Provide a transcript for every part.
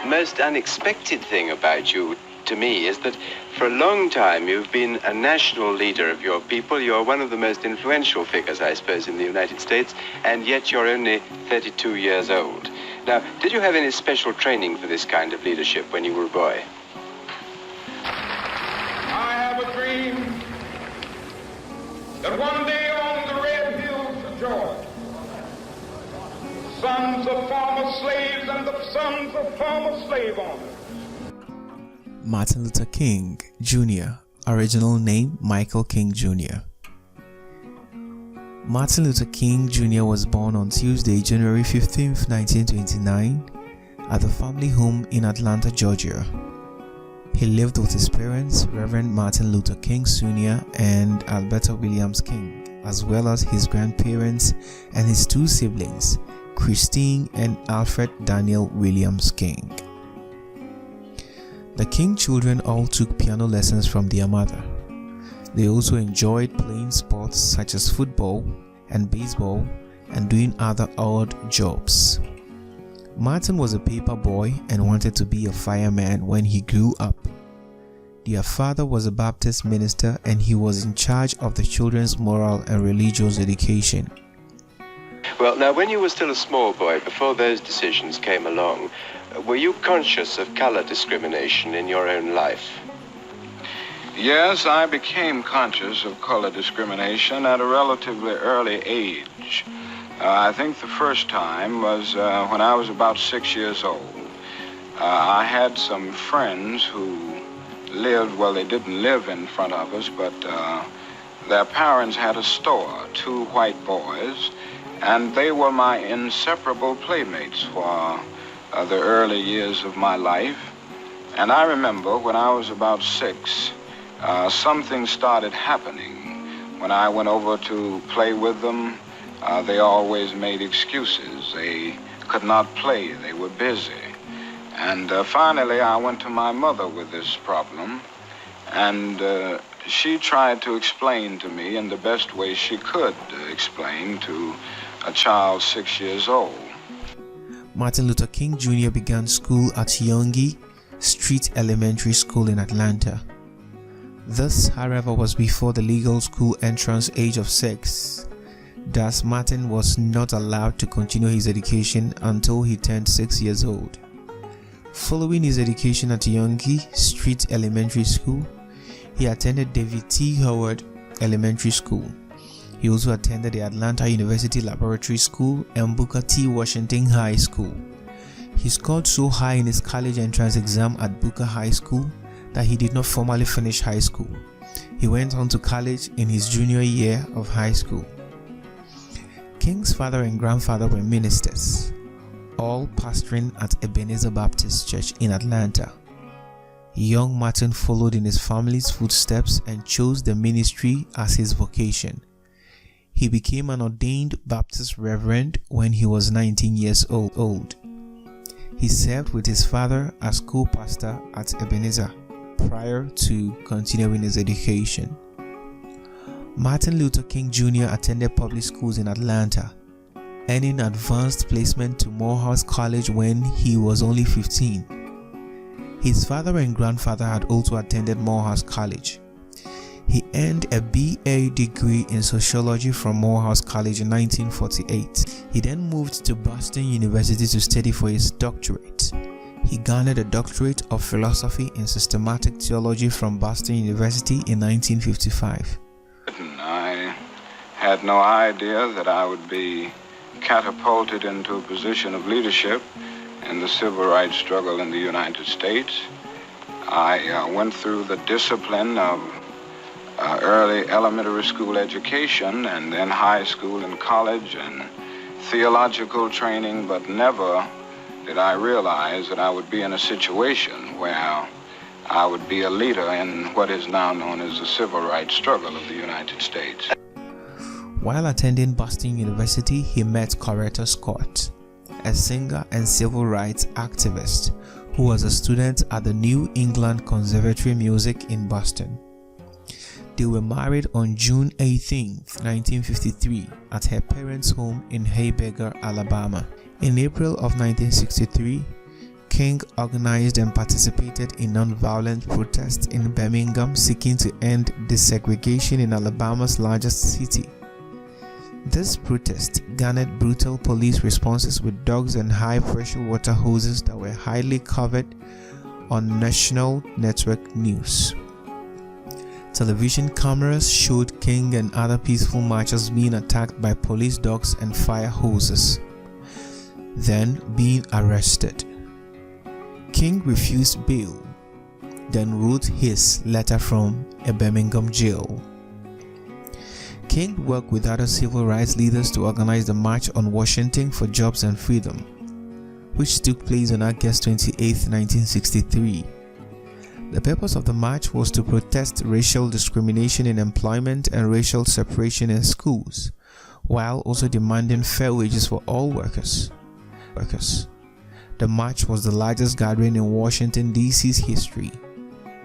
most unexpected thing about you, to me, is that for a long time you've been a national leader of your people. You're one of the most influential figures, I suppose, in the United States, and yet you're only 32 years old. Now, did you have any special training for this kind of leadership when you were a boy? I have a dream that one day on the red hills of Georgia, the sons of former slaves and the sons of former slave owners. Martin Luther King Jr., original name Michael King Jr. Martin Luther King Jr. was born on Tuesday, January 15, 1929, at the family home in Atlanta, Georgia. He lived with his parents, Reverend Martin Luther King Sr. and Alberta Williams King, as well as his grandparents and his two siblings, Christine and Alfred Daniel Williams King. The King children all took piano lessons from their mother. They also enjoyed playing sports such as football and baseball and doing other odd jobs. Martin was a paper boy and wanted to be a fireman when he grew up. Their father was a Baptist minister and he was in charge of the children's moral and religious education. Well, now, when you were still a small boy, before those decisions came along, were you conscious of color discrimination in your own life? Yes, I became conscious of color discrimination at a relatively early age. I think the first time was when I was about 6 years old. I had some friends who lived, well, they didn't live in front of us, but their parents had a store, two white boys, and they were my inseparable playmates for the early years of my life. And I remember when I was about 6, something started happening. When I went over to play with them, they always made excuses. They could not play, they were busy. And finally I went to my mother with this problem, and she tried to explain to me in the best way she could explain to a child 6 years old. Martin Luther King Jr. began school at Yonge Street Elementary School in Atlanta. This, however, was before the legal school entrance age of 6. Thus, Martin was not allowed to continue his education until he turned 6 years old. Following his education at Yonge Street Elementary School, he attended David T. Howard Elementary School. He also attended the Atlanta University Laboratory School and Booker T. Washington High School. He scored so high in his college entrance exam at Booker High School that he did not formally finish high school. He went on to college in his junior year of high school. King's father and grandfather were ministers, all pastoring at Ebenezer Baptist Church in Atlanta. Young Martin followed in his family's footsteps and chose the ministry as his vocation. He became an ordained Baptist Reverend when he was 19 years old. He served with his father as co-pastor at Ebenezer prior to continuing his education. Martin Luther King Jr. attended public schools in Atlanta, earning advanced placement to Morehouse College when he was only 15. His father and grandfather had also attended Morehouse College. He earned a BA degree in sociology from Morehouse College in 1948. He then moved to Boston University to study for his doctorate. He garnered a doctorate of philosophy in systematic theology from Boston University in 1955. I had no idea that I would be catapulted into a position of leadership in the civil rights struggle in the United States. I went through the discipline of early elementary school education and then high school and college and theological training, but never did I realize that I would be in a situation where I would be a leader in what is now known as the civil rights struggle of the United States. While attending Boston University, he met Coretta Scott, a singer and civil rights activist who was a student at the New England Conservatory Music in Boston. They were married on June 18, 1953 at her parents' home in Hayberger, Alabama. In April of 1963, King organized and participated in non-violent protests in Birmingham seeking to end desegregation in Alabama's largest city. This protest garnered brutal police responses with dogs and high-pressure water hoses that were highly covered on national network news. Television cameras showed King and other peaceful marchers being attacked by police dogs and fire hoses, then being arrested. King refused bail, then wrote his letter from a Birmingham jail. King worked with other civil rights leaders to organize the March on Washington for Jobs and Freedom, which took place on August 28, 1963. The purpose of the march was to protest racial discrimination in employment and racial separation in schools, while also demanding fair wages for all workers. The march was the largest gathering in Washington, D.C.'s history.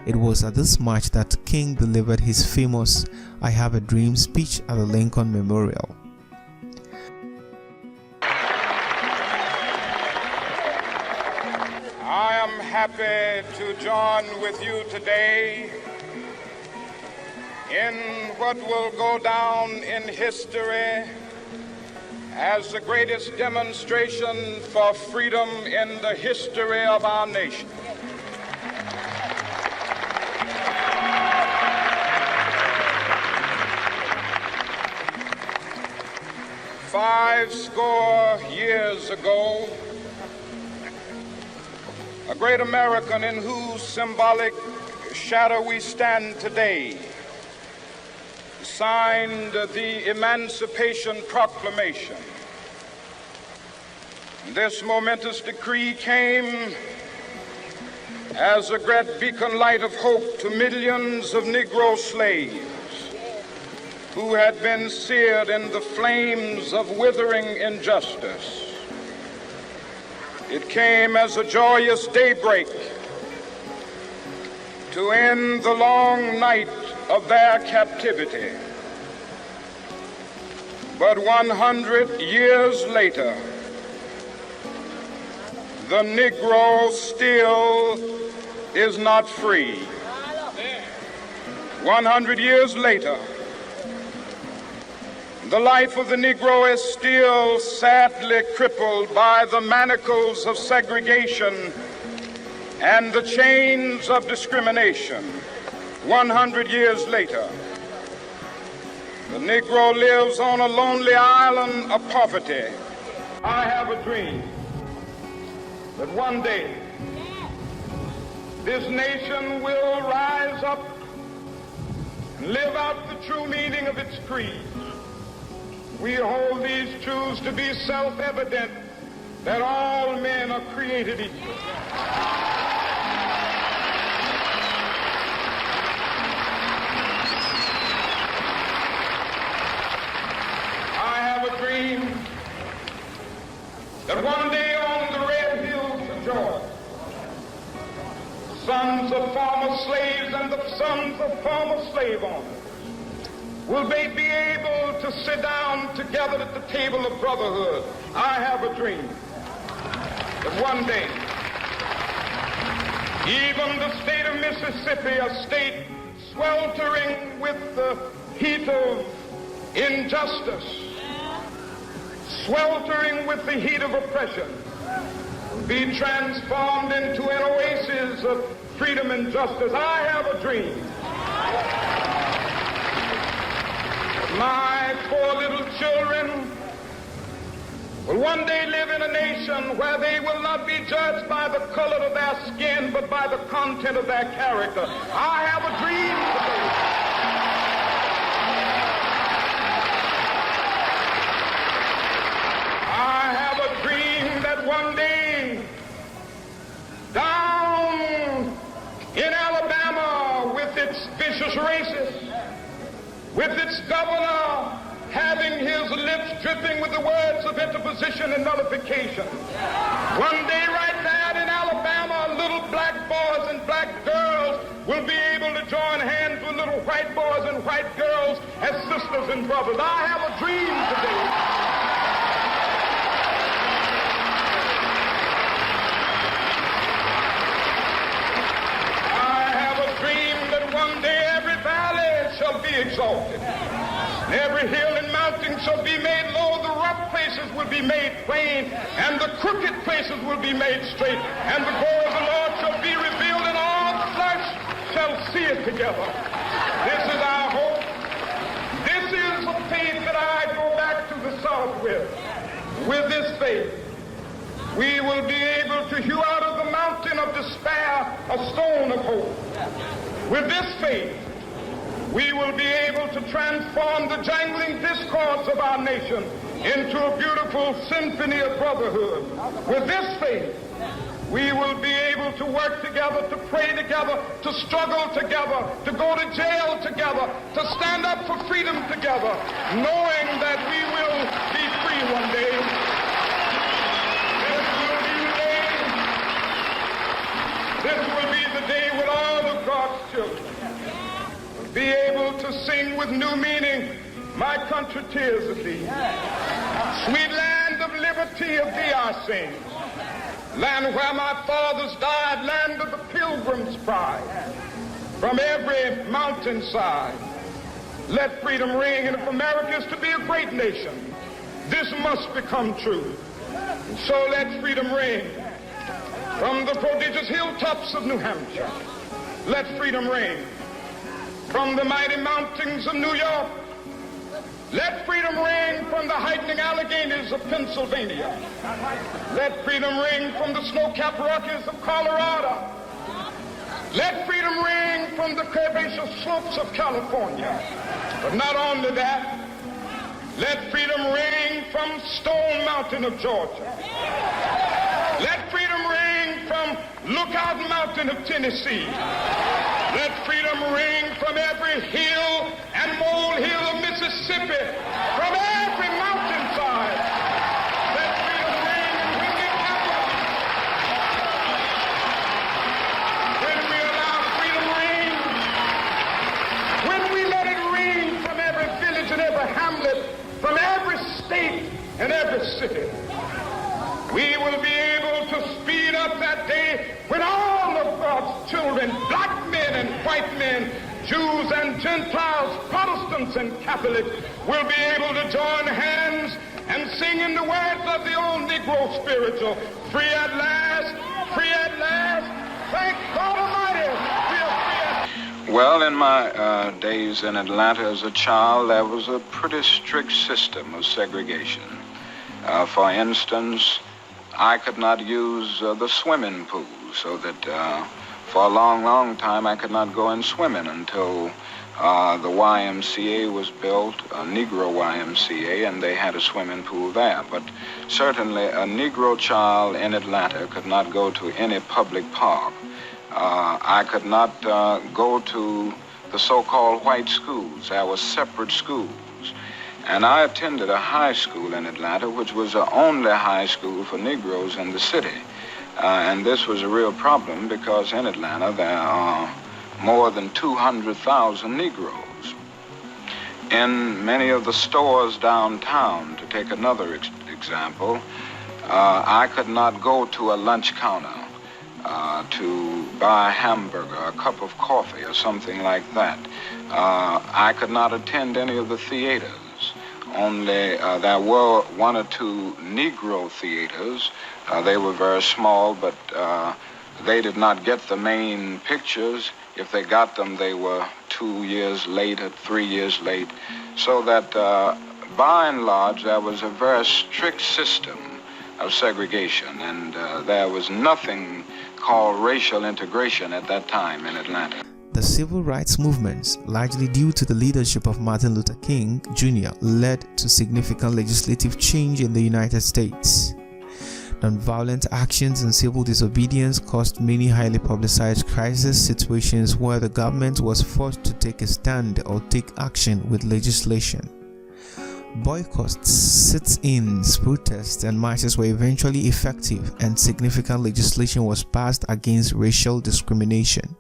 It was at this march that King delivered his famous "I Have a Dream" speech at the Lincoln Memorial. I am happy to join with you today in what will go down in history as the greatest demonstration for freedom in the history of our nation. Five score years ago, a great American in whose symbolic shadow we stand today signed the Emancipation Proclamation. This momentous decree came as a great beacon light of hope to millions of Negro slaves who had been seared in the flames of withering injustice. It came as a joyous daybreak to end the long night of their captivity. But 100 years later, the Negro still is not free. 100 years later, the life of the Negro is still sadly crippled by the manacles of segregation and the chains of discrimination. 100 years later, the Negro lives on a lonely island of poverty. I have a dream that one day this nation will rise up and live out the true meaning of its creed. We hold these truths to be self-evident, that all men are created equal. I have a dream that one day on the red hills of Georgia, sons of former slaves and the sons of former slave owners will they be able to sit down together at the table of brotherhood. I have a dream that one day, even the state of Mississippi, a state sweltering with the heat of injustice, sweltering with the heat of oppression, will be transformed into an oasis of freedom and justice. I have a dream. My four little children will one day live in a nation where they will not be judged by the color of their skin, but by the content of their character. I have a dream today. I have a dream that one day, down in Alabama, with its vicious racists, with its governor having his lips dripping with the words of interposition and nullification. One day right there in Alabama, little black boys and black girls will be able to join hands with little white boys and white girls as sisters and brothers. I have a dream today. be exalted. And every hill and mountain shall be made low, the rough places will be made plain, and the crooked places will be made straight, and the glory of the Lord shall be revealed, and all flesh shall see it together. This is our hope. This is the faith that I go back to the South with. With this faith, we will be able to hew out of the mountain of despair a stone of hope. With this faith, we will be able to transform the jangling discords of our nation into a beautiful symphony of brotherhood. With this faith, we will be able to work together, to pray together, to struggle together, to go to jail together, to stand up for freedom together, knowing that we will be free one day. This will be the day when all of God's children will be able to sing with new meaning, my country, tears of thee. Sweet land of liberty, of thee I sing. Land where my fathers died, land of the pilgrim's pride. From every mountainside, let freedom ring. And if America is to be a great nation, this must become true. And so let freedom ring. From the prodigious hilltops of New Hampshire, let freedom ring. From the mighty mountains of New York, let freedom ring. From the heightening Alleghenies of Pennsylvania, let freedom ring. From the snow-capped Rockies of Colorado, let freedom ring. From the curvaceous slopes of California. But not only that, let freedom ring from Stone Mountain of Georgia. Let freedom ring from Lookout Mountain of Tennessee. Let freedom ring from every hill and molehill of Mississippi, from every mountainside. Let freedom ring in windy capital. When we allow freedom ring, when we let it ring from every village and every hamlet, from every state and every city, we will be able to speed up that day when all of God's children, black men and white men, Jews and Gentiles, Protestants and Catholics, will be able to join hands and sing in the words of the old Negro spiritual, free at last, free at last, thank God Almighty, we are free at... Well, in my days in Atlanta as a child, there was a pretty strict system of segregation. For instance, I could not use the swimming pool, so that for a long time I could not go in swimming until the YMCA was built, a Negro YMCA, and they had a swimming pool there. But certainly a Negro child in Atlanta could not go to any public park. I could not go to the so-called white schools. There were separate schools. And I attended a high school in Atlanta, which was the only high school for Negroes in the city. And this was a real problem because in Atlanta there are more than 200,000 Negroes. In many of the stores downtown, to take another example, I could not go to a lunch counter to buy a hamburger, a cup of coffee, or something like that. I could not attend any of the theaters. Only there were one or two Negro theaters. They were very small, but they did not get the main pictures. If they got them, they were 2 years late or 3 years late. So that by and large, there was a very strict system of segregation, and there was nothing called racial integration at that time in Atlanta. The civil rights movements, largely due to the leadership of Martin Luther King Jr., led to significant legislative change in the United States. Nonviolent actions and civil disobedience caused many highly publicized crisis situations where the government was forced to take a stand or take action with legislation. Boycotts, sit-ins, protests, and marches were eventually effective, and significant legislation was passed against racial discrimination.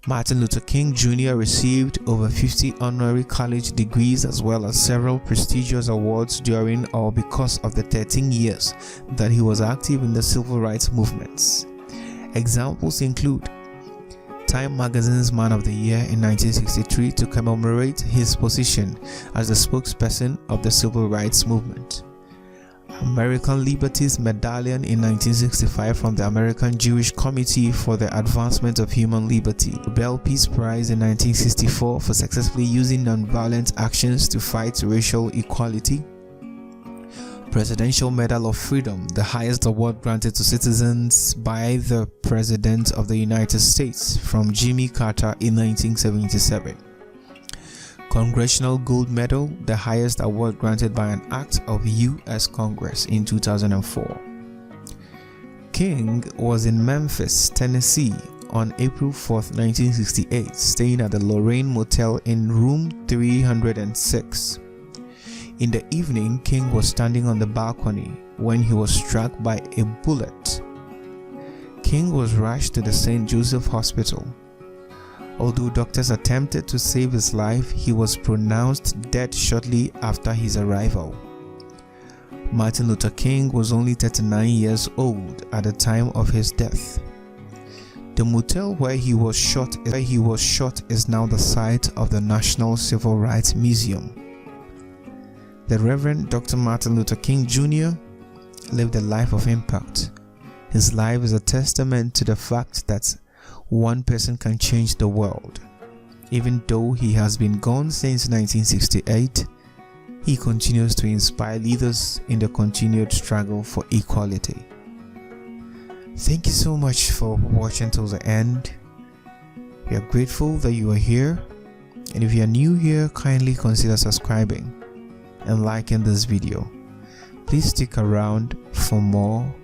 Martin Luther King Jr. received over 50 honorary college degrees as well as several prestigious awards during or because of the 13 years that he was active in the civil rights movements. Examples include Time magazine's Man of the Year in 1963 to commemorate his position as the spokesperson of the civil rights movement. American Liberty's Medallion in 1965 from the American Jewish Committee for the Advancement of Human Liberty. Nobel Peace Prize in 1964 for successfully using nonviolent actions to fight racial equality. Presidential Medal of Freedom, the highest award granted to citizens by the President of the United States, from Jimmy Carter in 1977. Congressional Gold Medal, the highest award granted by an act of U.S. Congress in 2004. King was in Memphis, Tennessee on April 4, 1968, staying at the Lorraine Motel in room 306. In the evening, King was standing on the balcony when he was struck by a bullet. King was rushed to the St. Joseph Hospital. Although doctors attempted to save his life, he was pronounced dead shortly after his arrival. Martin Luther King was only 39 years old at the time of his death. The motel where he was shot is now the site of the National Civil Rights Museum. The Reverend Dr. Martin Luther King Jr. lived a life of impact. His life is a testament to the fact that one person can change the world. Even though he has been gone since 1968, he continues to inspire leaders in the continued struggle for equality. Thank you so much for watching till the end. We are grateful that you are here, and if you are new here, kindly consider subscribing and liking this video. Please stick around for more